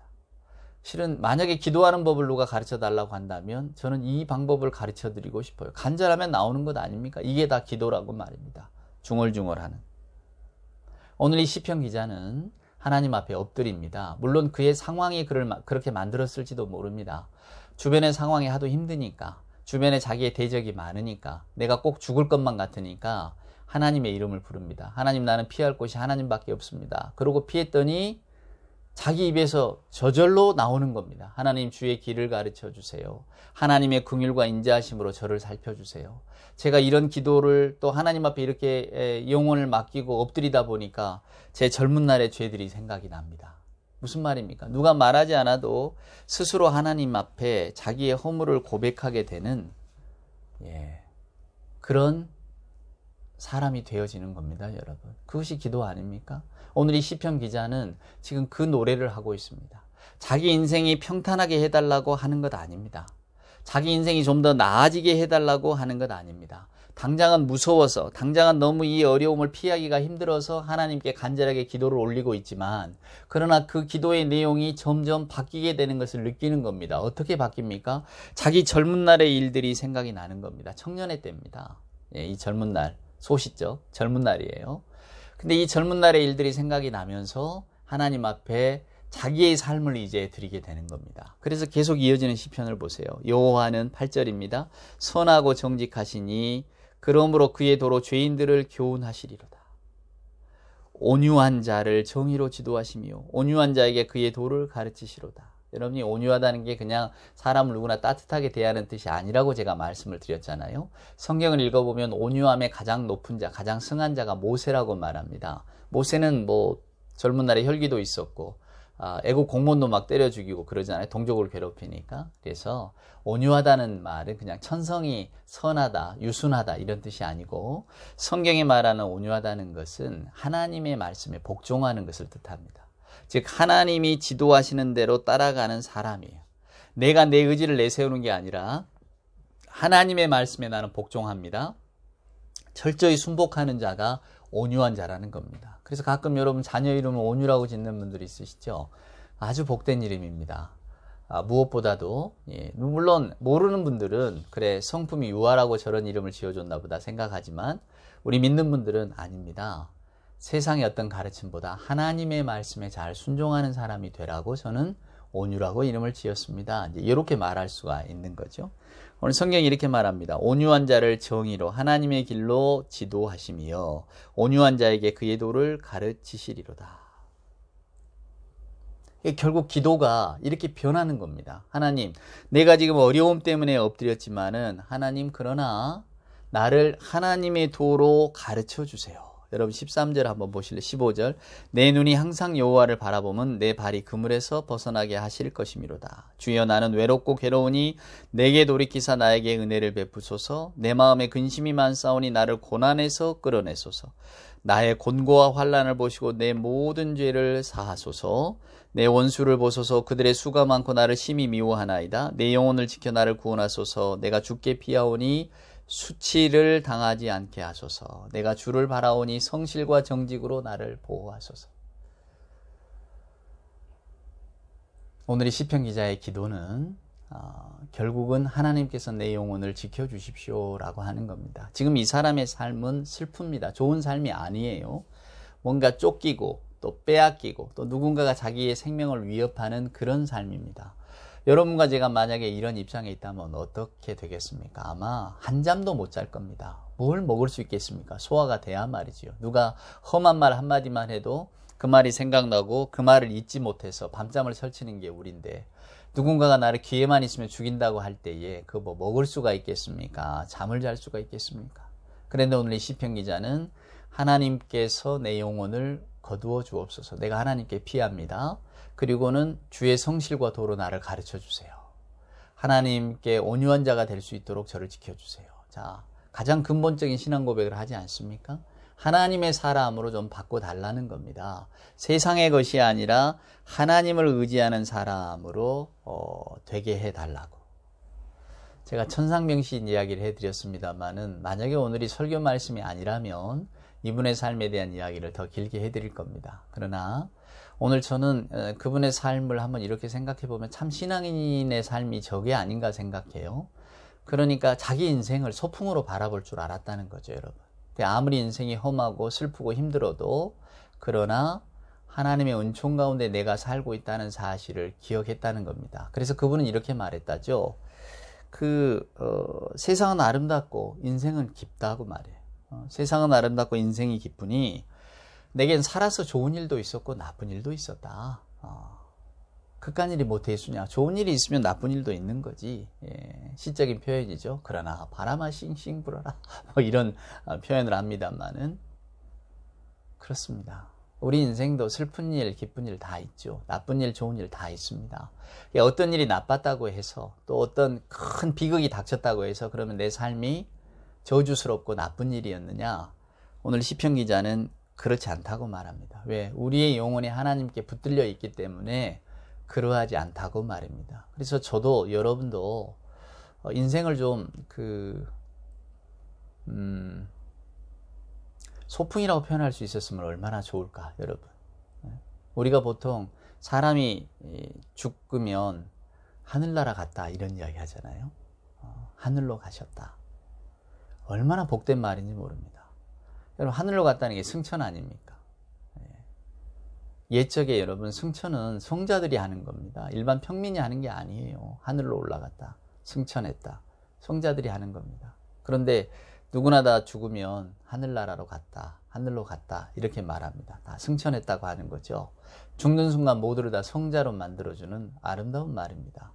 실은 만약에 기도하는 법을 누가 가르쳐 달라고 한다면 저는 이 방법을 가르쳐 드리고 싶어요. 간절하면 나오는 것 아닙니까? 이게 다 기도라고 말입니다. 중얼중얼하는. 오늘 이 시편 기자는 하나님 앞에 엎드립니다. 물론 그의 상황이 그를 그렇게 만들었을지도 모릅니다. 주변의 상황이 하도 힘드니까, 주변에 자기의 대적이 많으니까, 내가 꼭 죽을 것만 같으니까 하나님의 이름을 부릅니다. 하나님 나는 피할 곳이 하나님밖에 없습니다. 그러고 피했더니 자기 입에서 저절로 나오는 겁니다. 하나님 주의 길을 가르쳐 주세요. 하나님의 긍휼과 인자하심으로 저를 살펴주세요. 제가 이런 기도를 또 하나님 앞에 이렇게 영혼을 맡기고 엎드리다 보니까 제 젊은 날의 죄들이 생각이 납니다. 무슨 말입니까? 누가 말하지 않아도 스스로 하나님 앞에 자기의 허물을 고백하게 되는 그런 사람이 되어지는 겁니다, 여러분. 그것이 기도 아닙니까? 오늘 이 시편 기자는 지금 그 노래를 하고 있습니다. 자기 인생이 평탄하게 해달라고 하는 것 아닙니다. 자기 인생이 좀 더 나아지게 해달라고 하는 것 아닙니다. 당장은 무서워서, 당장은 너무 이 어려움을 피하기가 힘들어서 하나님께 간절하게 기도를 올리고 있지만 그러나 그 기도의 내용이 점점 바뀌게 되는 것을 느끼는 겁니다. 어떻게 바뀝니까? 자기 젊은 날의 일들이 생각이 나는 겁니다. 청년의 때입니다. 이 젊은 날. 소시적 젊은 날이에요. 근데 이 젊은 날의 일들이 생각이 나면서 하나님 앞에 자기의 삶을 이제 드리게 되는 겁니다. 그래서 계속 이어지는 시편을 보세요. 여호와는 8절입니다. 선하고 정직하시니 그러므로 그의 도로 죄인들을 교훈하시리로다. 온유한 자를 정의로 지도하시며 온유한 자에게 그의 도를 가르치시로다. 여러분이 온유하다는 게 그냥 사람을 누구나 따뜻하게 대하는 뜻이 아니라고 제가 말씀을 드렸잖아요. 성경을 읽어보면 온유함의 가장 높은 자, 가장 승한 자가 모세라고 말합니다. 모세는 뭐 젊은 날에 혈기도 있었고 애국 공무원도 막 때려 죽이고 그러잖아요. 동족을 괴롭히니까. 그래서 온유하다는 말은 그냥 천성이 선하다, 유순하다 이런 뜻이 아니고 성경이 말하는 온유하다는 것은 하나님의 말씀에 복종하는 것을 뜻합니다. 즉 하나님이 지도하시는 대로 따라가는 사람이에요. 내가 내 의지를 내세우는 게 아니라 하나님의 말씀에 나는 복종합니다. 철저히 순복하는 자가 온유한 자라는 겁니다. 그래서 가끔 여러분 자녀 이름을 온유라고 짓는 분들이 있으시죠? 아주 복된 이름입니다. 무엇보다도 물론 모르는 분들은 그래 성품이 유아라고 저런 이름을 지어줬나 보다 생각하지만 우리 믿는 분들은 아닙니다. 세상의 어떤 가르침보다 하나님의 말씀에 잘 순종하는 사람이 되라고 저는 온유라고 이름을 지었습니다. 이제 이렇게 말할 수가 있는 거죠. 오늘 성경이 이렇게 말합니다. 온유한 자를 정의로 하나님의 길로 지도하시며 온유한 자에게 그의 도를 가르치시리로다. 결국 기도가 이렇게 변하는 겁니다. 하나님, 내가 지금 어려움 때문에 엎드렸지만은 하나님 그러나 나를 하나님의 도로 가르쳐 주세요. 여러분 13절 한번 보실래요? 15절 내 눈이 항상 여호와를 바라보면 내 발이 그물에서 벗어나게 하실 것이미로다. 주여 나는 외롭고 괴로우니 내게 돌이키사 나에게 은혜를 베푸소서. 내 마음에 근심이 많사오니 나를 고난에서 끌어내소서. 나의 곤고와 환난을 보시고 내 모든 죄를 사하소서. 내 원수를 보소서. 그들의 수가 많고 나를 심히 미워하나이다. 내 영혼을 지켜 나를 구원하소서. 내가 죽게 피하오니 수치를 당하지 않게 하소서. 내가 주를 바라오니 성실과 정직으로 나를 보호하소서. 오늘 이 시편 기자의 기도는 결국은 하나님께서 내 영혼을 지켜주십시오 라고 하는 겁니다. 지금 이 사람의 삶은 슬픕니다. 좋은 삶이 아니에요. 뭔가 쫓기고 또 빼앗기고 또 누군가가 자기의 생명을 위협하는 그런 삶입니다. 여러분과 제가 만약에 이런 입장에 있다면 어떻게 되겠습니까? 아마 한 잠도 못 잘 겁니다. 뭘 먹을 수 있겠습니까? 소화가 돼야 말이지요. 누가 험한 말 한마디만 해도 그 말이 생각나고 그 말을 잊지 못해서 밤잠을 설치는 게 우리인데, 누군가가 나를 기회만 있으면 죽인다고 할 때에 그 뭐 먹을 수가 있겠습니까? 잠을 잘 수가 있겠습니까? 그런데 오늘 이 시편 기자는 하나님께서 내 영혼을 거두어 주옵소서. 내가 하나님께 피합니다. 그리고는 주의 성실과 도로 나를 가르쳐 주세요. 하나님께 온유한 자가 될 수 있도록 저를 지켜주세요. 자, 가장 근본적인 신앙 고백을 하지 않습니까? 하나님의 사람으로 좀 바꿔달라는 겁니다. 세상의 것이 아니라 하나님을 의지하는 사람으로 되게 해달라고. 제가 천상명신 이야기를 해드렸습니다만은, 만약에 오늘이 설교 말씀이 아니라면 이분의 삶에 대한 이야기를 더 길게 해드릴 겁니다. 그러나 오늘 저는 그분의 삶을 한번 이렇게 생각해 보면 참 신앙인의 삶이 저게 아닌가 생각해요. 그러니까 자기 인생을 소풍으로 바라볼 줄 알았다는 거죠, 여러분. 아무리 인생이 험하고 슬프고 힘들어도, 그러나 하나님의 은총 가운데 내가 살고 있다는 사실을 기억했다는 겁니다. 그래서 그분은 이렇게 말했다죠. 세상은 아름답고 인생은 깊다고 말해요. 세상은 아름답고 인생이 기쁘니 내겐 살아서 좋은 일도 있었고 나쁜 일도 있었다. 그깟 일이 뭐 대수냐. 좋은 일이 있으면 나쁜 일도 있는 거지. 예, 시적인 표현이죠. 그러나 바람아 싱싱 불어라. 뭐 이런 표현을 합니다만은 그렇습니다. 우리 인생도 슬픈 일, 기쁜 일 다 있죠. 나쁜 일, 좋은 일 다 있습니다. 어떤 일이 나빴다고 해서, 또 어떤 큰 비극이 닥쳤다고 해서 그러면 내 삶이 저주스럽고 나쁜 일이었느냐? 오늘 시편 기자는 그렇지 않다고 말합니다. 왜? 우리의 영혼이 하나님께 붙들려 있기 때문에 그러하지 않다고 말입니다. 그래서 저도 여러분도 인생을 좀 소풍이라고 표현할 수 있었으면 얼마나 좋을까, 여러분. 우리가 보통 사람이 죽으면 하늘나라 갔다 이런 이야기 하잖아요. 하늘로 가셨다. 얼마나 복된 말인지 모릅니다. 여러분, 하늘로 갔다는 게 승천 아닙니까? 옛적에 여러분, 승천은 성자들이 하는 겁니다. 일반 평민이 하는 게 아니에요. 하늘로 올라갔다, 승천했다, 성자들이 하는 겁니다. 그런데 누구나 다 죽으면 하늘나라로 갔다, 하늘로 갔다 이렇게 말합니다. 다 승천했다고 하는 거죠. 죽는 순간 모두를 다 성자로 만들어주는 아름다운 말입니다.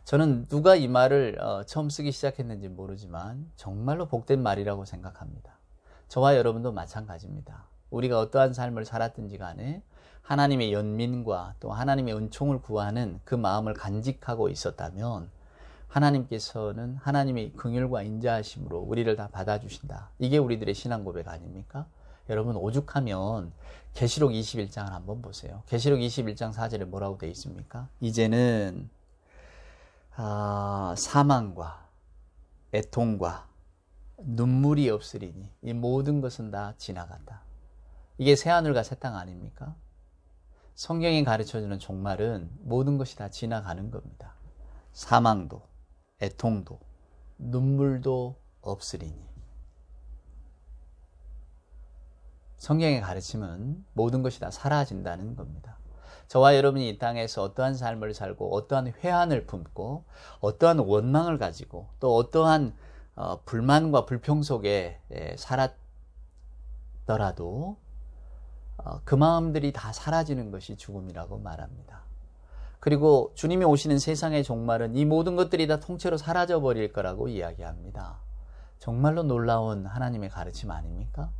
저는 누가 이 말을 처음 쓰기 시작했는지 모르지만 정말로 복된 말이라고 생각합니다. 저와 여러분도 마찬가지입니다. 우리가 어떠한 삶을 살았든지 간에 하나님의 연민과 또 하나님의 은총을 구하는 그 마음을 간직하고 있었다면 하나님께서는 하나님의 긍휼과 인자하심으로 우리를 다 받아주신다. 이게 우리들의 신앙 고백 아닙니까? 여러분, 오죽하면 계시록 21장을 한번 보세요. 계시록 21장 4절에 뭐라고 되어 있습니까? 이제는 사망과 애통과 눈물이 없으리니 이 모든 것은 다 지나간다. 이게 새하늘과 새 땅 아닙니까? 성경이 가르쳐주는 종말은 모든 것이 다 지나가는 겁니다. 사망도 애통도 눈물도 없으리니. 성경의 가르침은 모든 것이 다 사라진다는 겁니다. 저와 여러분이 이 땅에서 어떠한 삶을 살고 어떠한 회한을 품고 어떠한 원망을 가지고 또 어떠한 불만과 불평 속에 살았더라도 그 마음들이 다 사라지는 것이 죽음이라고 말합니다. 그리고 주님이 오시는 세상의 종말은 이 모든 것들이 다 통째로 사라져버릴 거라고 이야기합니다. 정말로 놀라운 하나님의 가르침 아닙니까?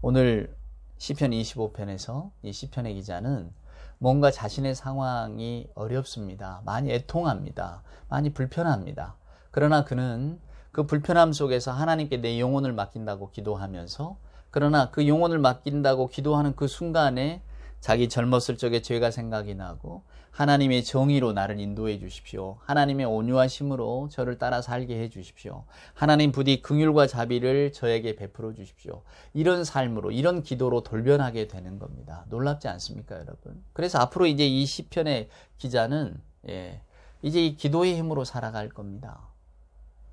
오늘 시편 25편에서 이 시편의 기자는 뭔가 자신의 상황이 어렵습니다. 많이 애통합니다. 많이 불편합니다. 그러나 그는 그 불편함 속에서 하나님께 내 영혼을 맡긴다고 기도하면서, 그러나 그 영혼을 맡긴다고 기도하는 그 순간에 자기 젊었을 적에 죄가 생각이 나고 하나님의 정의로 나를 인도해 주십시오. 하나님의 온유하심으로 저를 따라 살게 해 주십시오. 하나님 부디 긍휼과 자비를 저에게 베풀어 주십시오. 이런 삶으로, 이런 기도로 돌변하게 되는 겁니다. 놀랍지 않습니까, 여러분? 그래서 앞으로 이제 이 시편의 기자는 이제 이 기도의 힘으로 살아갈 겁니다.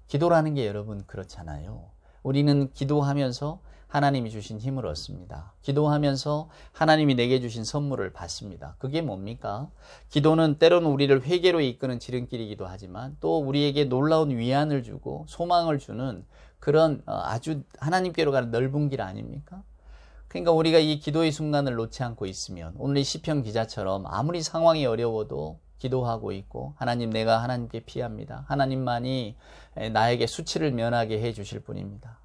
기도라는 게 여러분 그렇잖아요. 우리는 기도하면서 하나님이 주신 힘을 얻습니다. 기도하면서 하나님이 내게 주신 선물을 받습니다. 그게 뭡니까? 기도는 때로는 우리를 회개로 이끄는 지름길이기도 하지만 또 우리에게 놀라운 위안을 주고 소망을 주는 그런 아주 하나님께로 가는 넓은 길 아닙니까? 그러니까 우리가 이 기도의 순간을 놓지 않고 있으면 오늘 이 시편 기자처럼 아무리 상황이 어려워도 기도하고 있고 하나님, 내가 하나님께 피합니다. 하나님만이 나에게 수치를 면하게 해 주실 분입니다.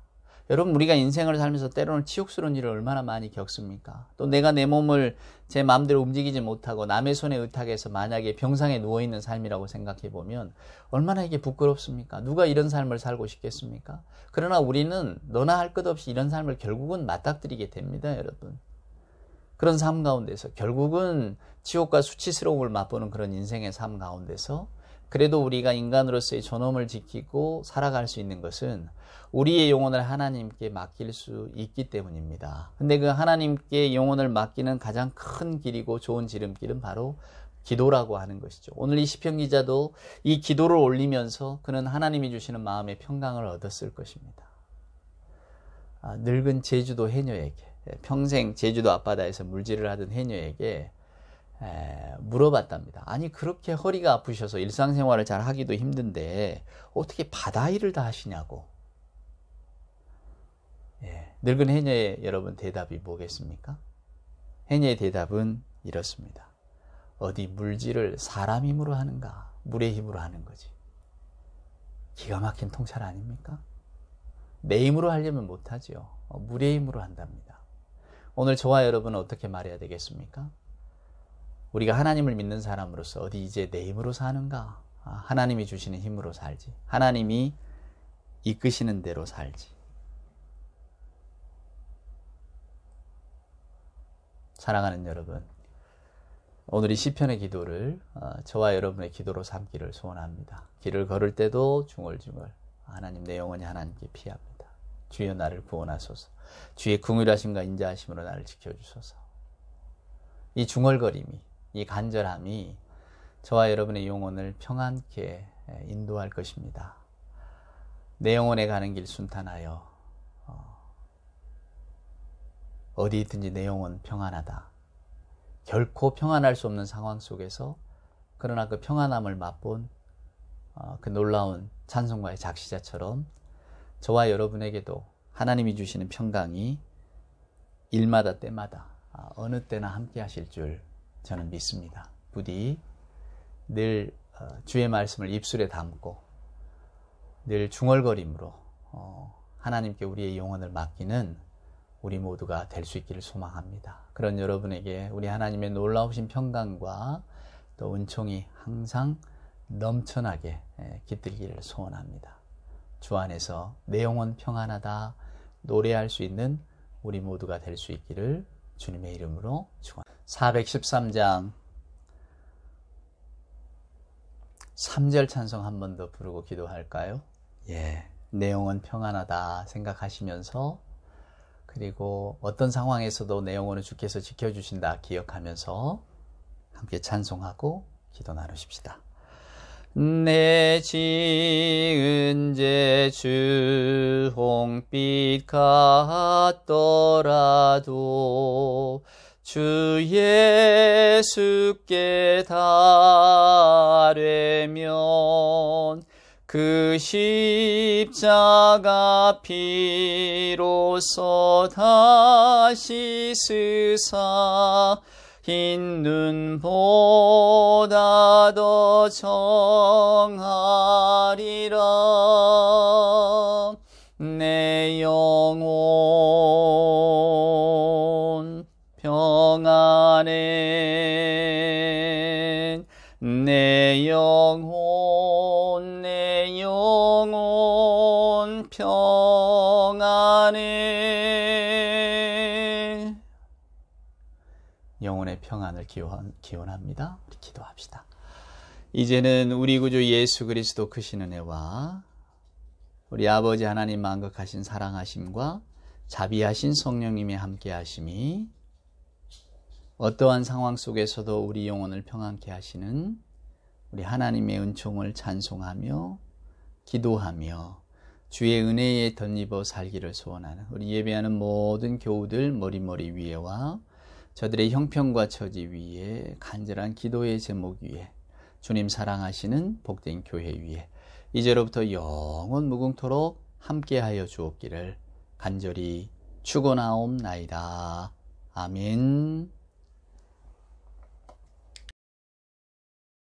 여러분, 우리가 인생을 살면서 때로는 치욕스러운 일을 얼마나 많이 겪습니까? 또 내가 내 몸을 제 마음대로 움직이지 못하고 남의 손에 의탁해서 만약에 병상에 누워있는 삶이라고 생각해 보면 얼마나 이게 부끄럽습니까? 누가 이런 삶을 살고 싶겠습니까? 그러나 우리는 너나 할 것 없이 이런 삶을 결국은 맞닥뜨리게 됩니다, 여러분. 그런 삶 가운데서 결국은 지옥과 수치스러움을 맛보는 그런 인생의 삶 가운데서 그래도 우리가 인간으로서의 존엄을 지키고 살아갈 수 있는 것은 우리의 영혼을 하나님께 맡길 수 있기 때문입니다. 근데 그 하나님께 영혼을 맡기는 가장 큰 길이고 좋은 지름길은 바로 기도라고 하는 것이죠. 오늘 이 시편 기자도 이 기도를 올리면서 그는 하나님이 주시는 마음의 평강을 얻었을 것입니다. 늙은 제주도 해녀에게, 평생 제주도 앞바다에서 물질을 하던 해녀에게 물어봤답니다. 아니, 그렇게 허리가 아프셔서 일상생활을 잘 하기도 힘든데 어떻게 바다 일을 다 하시냐고. 늙은 해녀의 여러분 대답이 뭐겠습니까? 해녀의 대답은 이렇습니다. 어디 물질을 사람 힘으로 하는가? 물의 힘으로 하는 거지. 기가 막힌 통찰 아닙니까? 내 힘으로 하려면 못하지요. 물의 힘으로 한답니다. 오늘 저와 여러분은 어떻게 말해야 되겠습니까? 우리가 하나님을 믿는 사람으로서 어디 이제 내 힘으로 사는가? 하나님이 주시는 힘으로 살지. 하나님이 이끄시는 대로 살지. 사랑하는 여러분, 오늘 이 시편의 기도를 저와 여러분의 기도로 삼기를 소원합니다. 길을 걸을 때도 중얼중얼 하나님, 내 영혼이 하나님께 피합니다. 주여 나를 구원하소서. 주의 긍휼하심과 인자하심으로 나를 지켜주소서. 이 중얼거림이, 이 간절함이 저와 여러분의 영혼을 평안케 인도할 것입니다. 내 영혼에 가는 길 순탄하여 어디 있든지 내 영혼 평안하다. 결코 평안할 수 없는 상황 속에서 그러나 그 평안함을 맛본 그 놀라운 찬송가의 작시자처럼 저와 여러분에게도 하나님이 주시는 평강이 일마다 때마다 어느 때나 함께 하실 줄 저는 믿습니다. 부디 늘 주의 말씀을 입술에 담고 늘 중얼거림으로 하나님께 우리의 영혼을 맡기는 우리 모두가 될 수 있기를 소망합니다. 그런 여러분에게 우리 하나님의 놀라우신 평강과 또 은총이 항상 넘쳐나게 깃들기를 소원합니다. 주 안에서 내 영혼 평안하다 노래할 수 있는 우리 모두가 될 수 있기를 주님의 이름으로 축원합니다. 413장 3절 찬송 한 번 더 부르고 기도할까요? 내 영혼 평안하다 생각하시면서 그리고 어떤 상황에서도 내 영혼을 주께서 지켜주신다 기억하면서 함께 찬송하고 기도 나누십시다. 내 지은 죄 주홍빛 같더라도 주 예수께 달되면 그 십자가 피로써 다시 스사 흰 눈보다 더 정하리라. 내 영혼 평안해. 내 영혼 평안해. 영혼의 평안을 기원합니다. 우리 기도합시다. 이제는 우리 구주 예수 그리스도 크신 은혜와 우리 아버지 하나님 만극하신 사랑하심과 자비하신 성령님의 함께하심이 어떠한 상황 속에서도 우리 영혼을 평안케 하시는 우리 하나님의 은총을 찬송하며 기도하며 주의 은혜에 덧입어 살기를 소원하는 우리 예배하는 모든 교우들 머리 위에와 저들의 형편과 처지 위에 간절한 기도의 제목 위에 주님 사랑하시는 복된 교회 위에 이제로부터 영원 무궁토록 함께하여 주옵기를 간절히 축원하옵나이다. 아멘.